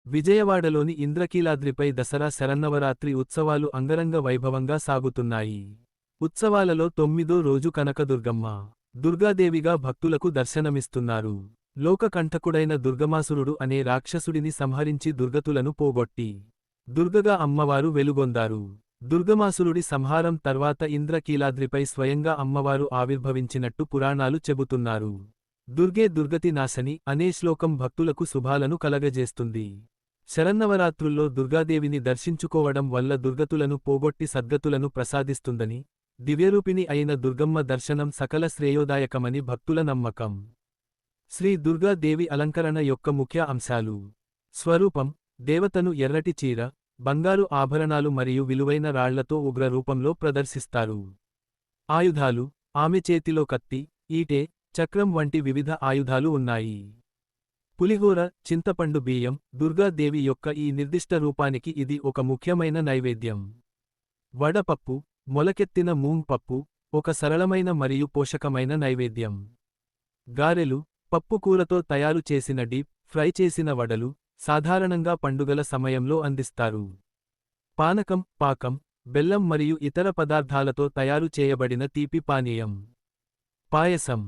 విజయవాడలోని ఇంద్రకీలాద్రిపై దసరా శరన్నవరాత్రి ఉత్సవాలు అంగరంగ వైభవంగా సాగుతున్నాయి. ఉత్సవాలలో 9దో రోజు కనకదుర్గమ్మ, దుర్గాదేవిగా భక్తులకు దర్శనమిస్తున్నారు. లోకకంఠకుడైన దుర్గమాసురుడు అనే రాక్షసుడిని సంహరించి దుర్గతులను పోగొట్టి దుర్గగా అమ్మవారు వెలుగొందారు. దుర్గమాసురుడి సంహారం తర్వాత ఇంద్రకీలాద్రిపై స్వయంగా అమ్మవారు ఆవిర్భవించినట్టు పురాణాలు చెబుతున్నారు. దుర్గే దుర్గతి నాశని అనే శ్లోకం భక్తులకు శుభాలను కలగజేస్తుంది. శరన్నవరాత్రుల్లో దుర్గాదేవిని దర్శించుకోవడం వల్ల దుర్గతులను పోగొట్టి సద్గతులను ప్రసాదిస్తుందని, దివ్యరూపిణి అయిన దుర్గమ్మ దర్శనం సకల శ్రేయోదాయకమని భక్తుల నమ్మకం. శ్రీ దుర్గాదేవి అలంకరణ యొక్క ముఖ్య అంశాలు: స్వరూపం: దేవతను ఎర్రటి చీర, బంగారు ఆభరణాలు మరియు విలువైన రాళ్లతో ఉగ్ర రూపంలో ప్రదర్శిస్తారు. ఆయుధాలు: ఆమె చేతిలో కత్తి, ఈటె, చక్రం వంటి వివిధ ఆయుధాలు ఉన్నాయి. పులిహోర, చింతపండు బియ్యం: దుర్గాదేవి యొక్క ఈ నిర్దిష్ట రూపానికి ఇది ఒక ముఖ్యమైన నైవేద్యం. వడపప్పు, మొలకెత్తిన మూంగ్ పప్పు, ఒక సరళమైన మరియు పోషకమైన నైవేద్యం. గారెలు: పప్పుకూరతో తయారు చేసిన డీప్ ఫ్రై చేసిన వడలు, సాధారణంగా పండుగల సమయంలో అందిస్తారు. పానకం, పాకం: బెల్లం మరియు ఇతర పదార్థాలతో తయారు చేయబడిన తీపి పానీయం. పాయసం: